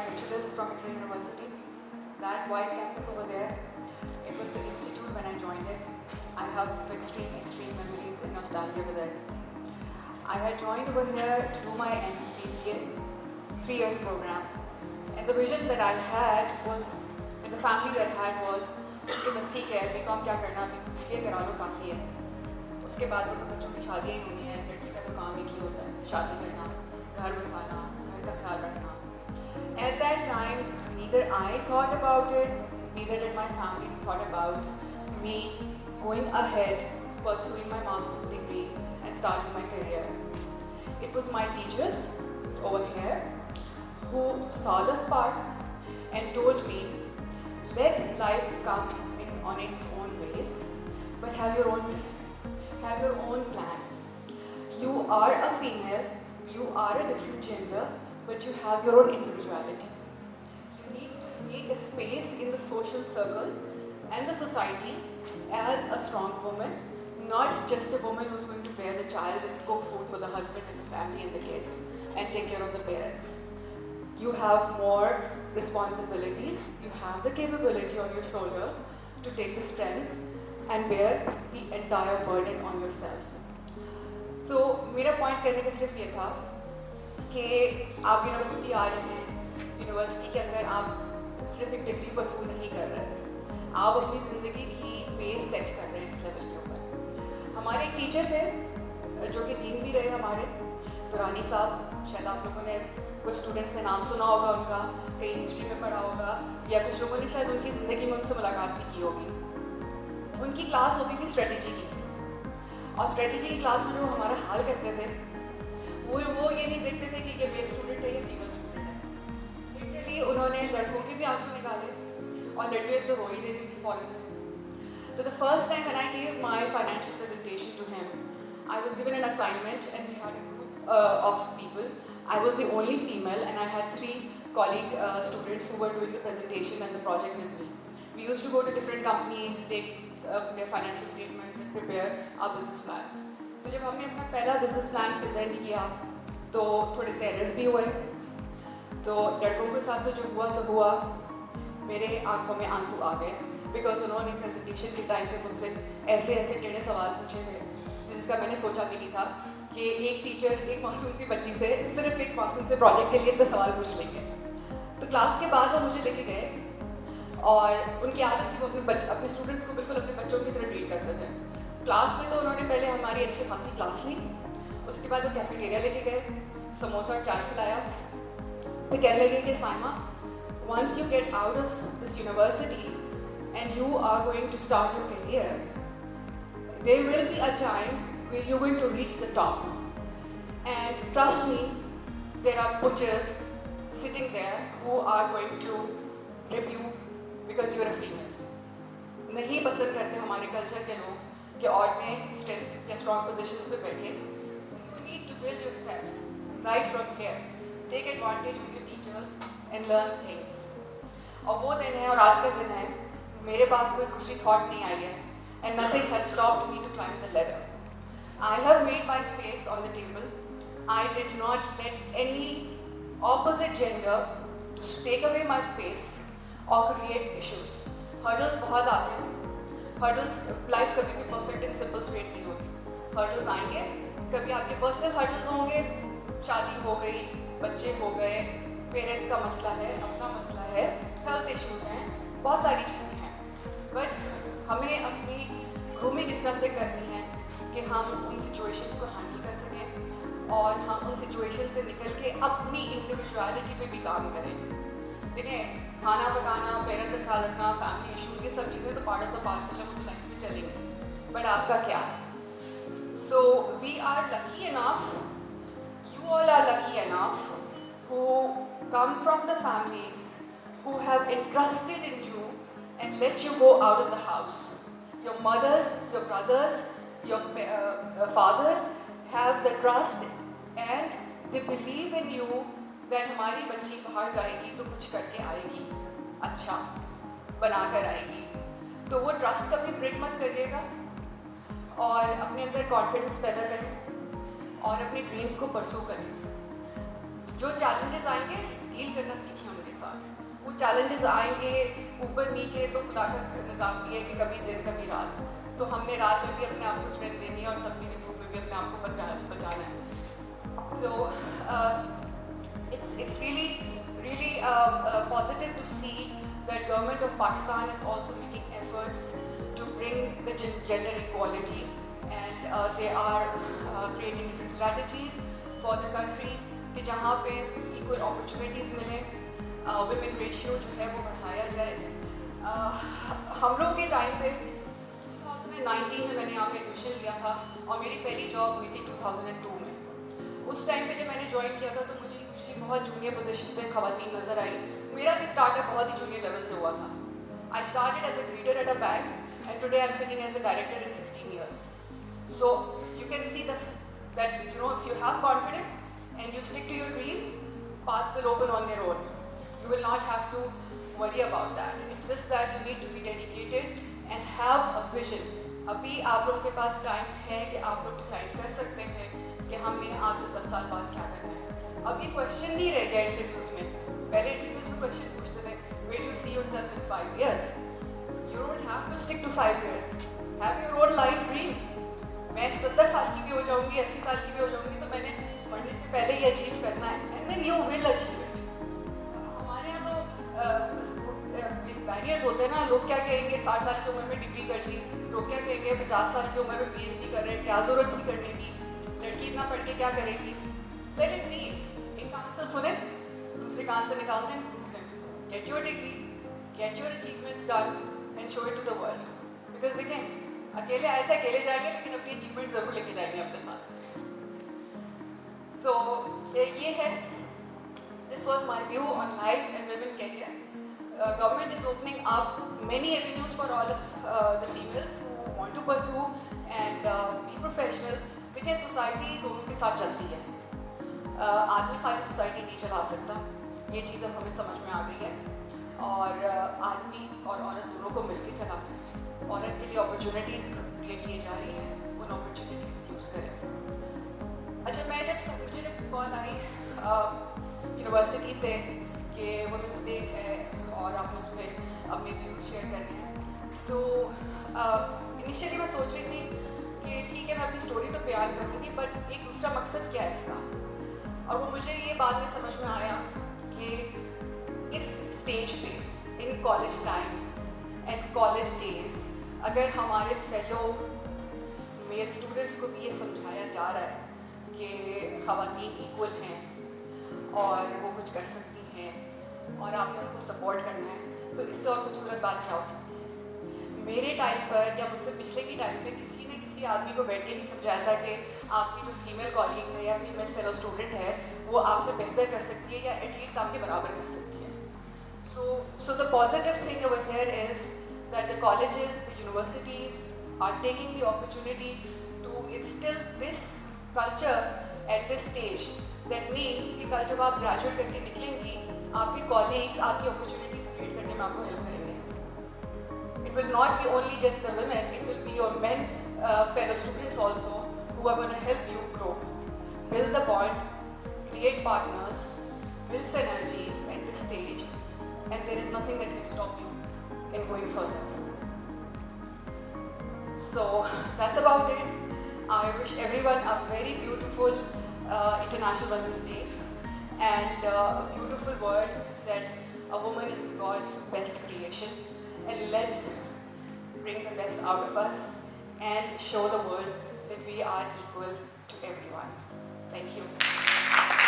bachelor's from Ikra University. That white campus over there, it was the institute when I joined it. I have extreme memories and nostalgia with it. I had joined over here to do my MBA, 3 years program. And the vision that I had was, and the family that I had was, कि बस ठीक है, BCom क्या करना, BBA करा लो काफ़ी है. उसके बाद तो बच्चों की शादियाँ ही होनी है, लड़की का तो काम एक ही होता है, शादी करना, घर बसाना, घर का ख्याल रखना. At that time, neither I thought about it, neither did my family thought about me going ahead, pursuing my master's degree and starting my career. It was my teachers over here who saw the spark and told me, let life come on its own ways, but have your own dream, have your own plan. You are a female, you are a different gender, but you have your own individuality. You need to make a space in the social circle and the society as a strong woman, not just a woman who's going to bear the child and cook food for the husband and the family and the kids and take care of the parents. You have more responsibilities, you have the capability on your shoulder to take the strength and bear the entire burden on yourself. So, मेरा point करने का सिर्फ ये था कि आप university आ रहे हैं, यूनिवर्सिटी के अंदर आप सिर्फ एक डिग्री परस्यू नहीं कर रहे हैं, आप अपनी ज़िंदगी की बेस सेट कर रहे हैं इस लेवल के ऊपर. हमारे एक टीचर थे जो कि डीन भी रहे हमारे, दुरानी साहब. शायद आप लोगों ने कुछ स्टूडेंट्स ने नाम सुना होगा उनका, कहीं हिस्ट्री में पढ़ा होगा, या कुछ लोगों ने शायद उनकी ज़िंदगी में उनसे मुलाकात भी की होगी. उनकी क्लास होती थी स्ट्रेटजी की, और स्ट्रेटजी की क्लास में वो हमारा हाल करते थे. वो ये नहीं देखते थे कि ये मेल स्टूडेंट है या फीमेल स्टूडेंट है. लिटरली उन्होंने लड़कों के भी आंसू निकाले और लड़कियों तो रो ही देती थी फ़ौरन से. तो the first time when I give my financial presentation to him, I was given an assignment and we had a group of people. I was the only female and I had 3 colleague students who were doing the presentation and the project with me. We used to go to different companies, take their financial statements and prepare our business plans. तो जब हमने अपना पहला business plan present किया तो थोड़े से errors भी हुए. तो लड़कों के साथ तो जो हुआ सब हुआ, मेरे आंखों में आंसू आ गए because उन्होंने presentation के टाइम पे मुझसे ऐसे टेढ़े सवाल पूछे थे जिसका मैंने सोचा भी नहीं था कि एक टीचर एक मासूम सी बच्ची से सिर्फ एक मासूम से प्रोजेक्ट के लिए इतना सवाल पूछ लेंगे. तो क्लास के बाद वो मुझे लेके गए और उनकी आदत थी वो अपने स्टूडेंट्स को बिल्कुल अपने बच्चों की तरह ट्रीट करते थे. क्लास में तो उन्होंने पहले हमारी अच्छी खासी क्लास ली, उसके बाद वो कैफेटेरिया लेके गए, समोसा और चाय खिलाया. तो कहने लगे कि Saima, once you get out of this university and you are going to start your career, there will be a time where you're going to reach the top, and trust me, there are butchers sitting there who are going to rip you because you're a female. नहीं पसंद करते हमारे culture के लोग कि औरतें strength या strong positions पे बैठे. So you need to build yourself right from here. Take advantage of your teachers and learn things. और वो दिन है और आज का दिन है, मेरे पास कोई दूसरी थॉट नहीं आई है and nothing has stopped me to climb the ladder. I have made my space on the table. I did not let any opposite gender to take away my space or create issues. Hurdles बहुत आते हैं. Hurdles, life कभी भी perfect and simple straight नहीं होती. Hurdles आएंगे, कभी आपके personal hurdles होंगे, शादी हो गई, बच्चे हो गए, parents का मसला है, अपना मसला है, health issues हैं, बहुत सारी चीज़ें हैं. But हमें अपनी grooming इस तरह से करनी है कि हम उन सिचुएशंस को हैंडल कर सकें और हम उन सिचुएशन से निकल के अपनी इंडिविजुअलिटी पे भी काम करें. देखिए, खाना पकाना, पेरेंट्स का ख्याल रखना, फैमिली इशूज़, ये सब चीज़ें तो पार्ट ऑफ द पार्सल है, वो तो लाइफ में चलेंगी. बट आपका क्या? So we are lucky enough, you all are lucky enough who come from the families who have entrusted in you and let you go out of the house. Your mothers, your brothers, your fathers have the trust and they believe in you that हमारी बच्ची बाहर जाएगी तो कुछ करके आएगी, अच्छा बनाकर आएगी. तो वो ट्रस्ट कभी ब्रेक मत करिएगा और अपने अंदर कॉन्फिडेंस पैदा करें और अपने ड्रीम्स को परसू करें. जो चैलेंजेस आएंगे डील करना सीखें उनके कुछ challenges आएंगे ऊपर नीचे, तो खुदा का निज़ाम भी है कि कभी दिन कभी रात, तो हमने रात में भी अपने आप को स्ट्रेंथ देनी है और तब्दीली धूप में भी अपने आप को बचाना है. So it's really positive to see that government of Pakistan is also making efforts to bring the gender equality, and they are creating different strategies for the country कि जहाँ पे equal opportunities मिले, women ratio जो है वो बढ़ाया जाए. हम लोगों के टाइम पे 2019 में मैंने यहाँ पे एडमिशन लिया था और मेरी पहली जॉब हुई थी 2002 में. उस टाइम पे जब मैंने ज्वाइन किया था तो मुझे यूजुअली बहुत जूनियर पोजीशन पे खवातीन नज़र आई. मेरा भी स्टार्टअप बहुत ही जूनियर लेवल से हुआ था. I started as a greeter at a bank and today I am sitting as a director in 16 years. So you can see that you know, if you have confidence and you stick to your dreams, paths will open on their own. You will not have to worry about that. It's just that you need to be dedicated and have a vision. अभी आप लोगों के पास time है कि आप लोग decide कर सकते हैं कि हमने आज से 10 साल बाद क्या करना है. अब ये क्वेश्चन नहीं रह गया इंटरव्यूज में. पहले इंटरव्यूज में क्वेश्चन पूछते थे, where do you see yourself in 5 years? You don't have to stick to 5 years. Have your own life dream. मैं 70 साल की भी हो जाऊंगी, 80 साल की भी हो जाऊंगी, तो मैंने मरने से पहले ही अचीव करना है, and then you will achieve it. हमारे यहाँ तो बैरियर्स होते हैं ना. लोग क्या कहेंगे, 60 साल की उम्र में डिग्री कर ली. लोग क्या कहेंगे, 50 साल की उम्र में PhD कर रहे हैं, क्या ज़रूरत थी करने की, लड़की इतना पढ़ के क्या करेगी. Let it be. एक कान से सुने, दूसरे कान से निकाल दें. Prove them. Get your degree, get your achievements done and show it to the world. Because देखें, अकेले आए थे अकेले जाएंगे, लेकिन अपनी अचीवमेंट ज़रूर लेके जाएंगे अपने साथ. तो ये है, this was my view on life and women career. Government is opening up many avenues for all of the females who want to pursue and be professional. देखिए, सोसाइटी दोनों के साथ चलती है. आदमी खाली सोसाइटी नहीं चला सकता, ये चीज़ अब हमें समझ में आ गई है. और आदमी और औरत दोनों को मिलकर चलाना है. औरत के लिए अपॉर्चुनिटीज़ क्रिएट की जा रही हैं, उन अपॉर्चुनिटीज़ यूज़ करें. अच्छा, मुझे जब कॉल आई यूनिवर्सिटी से कि वुमेंस डे है और आपने उस पर अपने व्यूज़ शेयर करने हैं, तो इनिशियली मैं सोच रही थी कि ठीक है, मैं अपनी स्टोरी तो बयान करूँगी, बट एक दूसरा मकसद क्या है इसका. और वो मुझे ये बाद में समझ में आया कि इस स्टेज पे in college times and college days अगर हमारे फेलो मेल स्टूडेंट्स को भी ये समझाया जा रहा है कि ख़वातीन इक्वल हैं और वो कुछ कर सकती हैं और आपने उनको सपोर्ट करना है, तो इससे और खूबसूरत बात क्या हो सकती है. मेरे टाइम पर या मुझसे पिछले की टाइम पे किसी ने किसी आदमी को बैठ के नहीं समझाया था कि आपकी जो फीमेल कॉलीग है या फीमेल फेलो स्टूडेंट है वो आपसे बेहतर कर सकती है या एटलीस्ट आपके बराबर कर सकती है. So the positive thing over here is that the colleges, the universities are taking the opportunity to instill this culture at this stage. That means कि कल जब आप ग्रेजुएट करके निकलेंगी, आपके कॉलीग्स आपकी अपॉर्चुनिटीज़ क्रिएट करने में आपको हेल्प करेंगे. It will not be only just the women, it will be your men fellow students also who are going to help you grow, build the bond, create partners, build synergies at this stage, and there is nothing that can stop you in going further. So that's about it. I wish everyone a very beautiful International Women's Day and a beautiful word that a woman is God's best creation, and let's bring the best out of us and show the world that we are equal to everyone. Thank you.